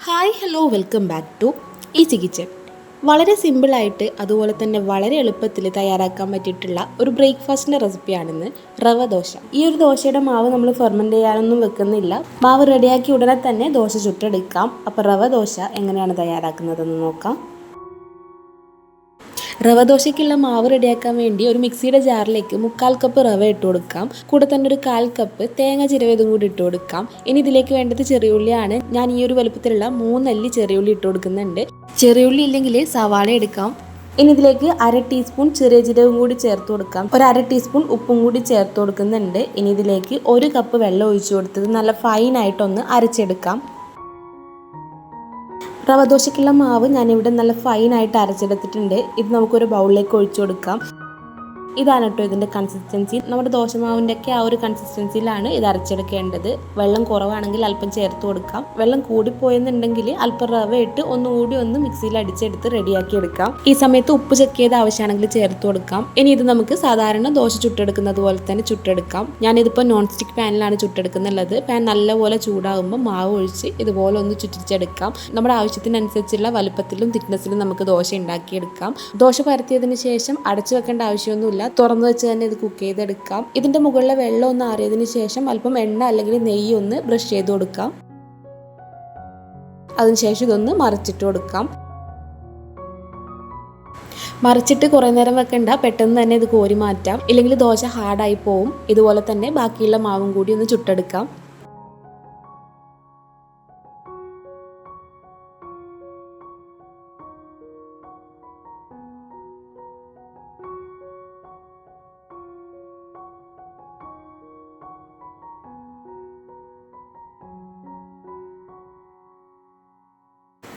Hi hello welcome back to easy kitchen. വളരെ സിമ്പിളായിട്ട് അതുപോലെ തന്നെ വളരെ എളുപ്പത്തിൽ തയ്യാറാക്കാൻ പറ്റിയിട്ടുള്ള ഒരു ബ്രേക്ക്ഫാസ്റ്റിൻ്റെ റെസിപ്പിയാണിന്ന് റവ ദോശ. ഈ ഒരു ദോശയുടെ മാവ് നമ്മൾ ഫെർമെൻറ്റ് ചെയ്യാനൊന്നും വെക്കുന്നില്ല. മാവ് റെഡിയാക്കി ഉടനെ തന്നെ ദോശ ചുട്ടെടുക്കാം. അപ്പോൾ റവ ദോശ എങ്ങനെയാണ് തയ്യാറാക്കുന്നതെന്ന് നോക്കാം. റവ ദോശയ്ക്കുള്ള മാവ് റെഡിയാക്കാൻ വേണ്ടി ഒരു മിക്സിയുടെ ജാറിലേക്ക് 1/4 കപ്പ് റവ ഇട്ട് കൊടുക്കാം. കൂടെ തന്നെ ഒരു 1/4 കപ്പ് തേങ്ങ ചിരവിയതും കൂടി ഇട്ട് കൊടുക്കാം. ഇനി ഇതിലേക്ക് വേണ്ടത് ചെറിയുള്ളിയാണ്. ഞാൻ ഈ ഒരു വലുപ്പത്തിലുള്ള 3 അല്ലി ചെറിയുള്ളി ഇട്ട് കൊടുക്കുന്നുണ്ട്. ചെറിയുള്ളി ഇല്ലെങ്കിൽ സവാള എടുക്കാം. ഇനി ഇതിലേക്ക് 1/2 ടീസ്പൂൺ ചെറിയ ജീരകം കൂടി ചേർത്ത് കൊടുക്കാം. ഒരു 1/2 ടീസ്പൂൺ ഉപ്പും കൂടി ചേർത്ത് കൊടുക്കുന്നുണ്ട്. ഇനി ഇതിലേക്ക് 1 കപ്പ് വെള്ളം ഒഴിച്ചു കൊടുത്തത് നല്ല ഫൈനായിട്ടൊന്ന് അരച്ചെടുക്കാം. റവ ദോശയ്ക്കുള്ള മാവ് ഞാനിവിടെ നല്ല ഫൈനായിട്ട് അരച്ചെടുത്തിട്ടുണ്ട്. ഇത് നമുക്കൊരു ബൗളിലേക്ക് ഒഴിച്ചു കൊടുക്കാം. ഇതാണ് കേട്ടോ ഇതിൻ്റെ കൺസിസ്റ്റൻസി. നമ്മുടെ ദോശമാവിൻ്റെ ഒക്കെ ആ ഒരു കൺസിസ്റ്റൻസിയിലാണ് ഇത് അരച്ചെടുക്കേണ്ടത്. വെള്ളം കുറവാണെങ്കിൽ അല്പം ചേർത്ത് കൊടുക്കാം. വെള്ളം കൂടിപ്പോയെന്നുണ്ടെങ്കിൽ അല്പം റവ ഇട്ട് ഒന്നുകൂടി മിക്സിയിൽ അടിച്ചെടുത്ത് റെഡിയാക്കി എടുക്കാം. ഈ സമയത്ത് ഉപ്പ് ചെക്ക് ചെയ്ത് ആവശ്യമാണെങ്കിൽ ചേർത്ത് കൊടുക്കാം. ഇനി ഇത് നമുക്ക് സാധാരണ ദോശ ചുട്ടെടുക്കുന്നത് പോലെ തന്നെ ചുട്ടെടുക്കാം. ഞാനിതിപ്പോൾ നോൺ സ്റ്റിക്ക് പാനിലാണ് ചുട്ടെടുക്കുന്നുള്ളത്. പാൻ നല്ലപോലെ ചൂടാകുമ്പോൾ മാവ് ഒഴിച്ച് ഇതുപോലെ ഒന്ന് ചുറ്റിച്ചെടുക്കാം. നമ്മുടെ ആവശ്യത്തിനനുസരിച്ചുള്ള വലുപ്പത്തിലും തിക്നെസ്സിലും നമുക്ക് ദോശ ഉണ്ടാക്കിയെടുക്കാം. ദോശ പരത്തിയതിന് ശേഷം അടച്ചു വെക്കേണ്ട ആവശ്യമൊന്നുമില്ല. തുറന്നു വെച്ച് തന്നെ ഇത് കുക്ക് ചെയ്തെടുക്കാം. ഇതിന്റെ മുകളിലെ വെള്ളം ഒന്ന് ആറിയതിനു ശേഷം അല്പം എണ്ണ അല്ലെങ്കിൽ നെയ്യ് ഒന്ന് ബ്രഷ് ചെയ്ത് കൊടുക്കാം. അതിനുശേഷം ഇതൊന്ന് മറിച്ചിട്ട് കൊടുക്കാം. മറിച്ചിട്ട് കുറേ നേരം വെക്കണ്ട, പെട്ടെന്ന് തന്നെ ഇത് കോരി മാറ്റാം. ഇല്ലെങ്കിൽ ദോശ ഹാർഡായി പോവും. ഇതുപോലെ തന്നെ ബാക്കിയുള്ള മാവും കൂടി ഒന്ന് ചുട്ടെടുക്കാം.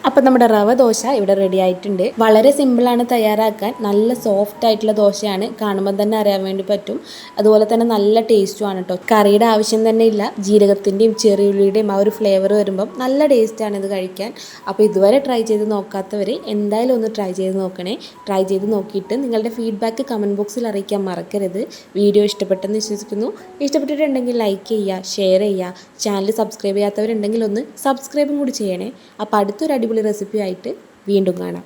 അപ്പം നമ്മുടെ റവ ദോശ ഇവിടെ റെഡി ആയിട്ടുണ്ട്. വളരെ സിമ്പിളാണ് തയ്യാറാക്കാൻ. നല്ല സോഫ്റ്റ് ആയിട്ടുള്ള ദോശയാണ്. കാണുമ്പോൾ തന്നെ അറിയാൻ വേണ്ടി പറ്റും. അതുപോലെ തന്നെ നല്ല ടേസ്റ്റും ആണ് കേട്ടോ. കറിയുടെ ആവശ്യം തന്നെ ഇല്ല. ജീരകത്തിൻ്റെയും ചെറിയുള്ളിയുടെയും ആ ഒരു ഫ്ലേവർ വരുമ്പം നല്ല ടേസ്റ്റാണ് ഇത് കഴിക്കാൻ. അപ്പോൾ ഇതുവരെ ട്രൈ ചെയ്ത് നോക്കാത്തവർ എന്തായാലും ഒന്ന് ട്രൈ ചെയ്ത് നോക്കണേ. ട്രൈ ചെയ്ത് നോക്കിയിട്ട് നിങ്ങളുടെ ഫീഡ്ബാക്ക് കമൻറ്റ് ബോക്സിൽ അറിയിക്കാൻ മറക്കരുത്. വീഡിയോ ഇഷ്ടപ്പെട്ടെന്ന് വിശ്വസിക്കുന്നു. ഇഷ്ടപ്പെട്ടിട്ടുണ്ടെങ്കിൽ ലൈക്ക് ചെയ്യുക, ഷെയർ ചെയ്യുക. ചാനൽ സബ്സ്ക്രൈബ് ചെയ്യാത്തവരുണ്ടെങ്കിൽ ഒന്ന് സബ്സ്ക്രൈബും കൂടി ചെയ്യണേ. അപ്പോൾ അടുത്തൊരു അടിപൊളി റെസിപ്പി ആയിട്ട് വീണ്ടും കാണാം.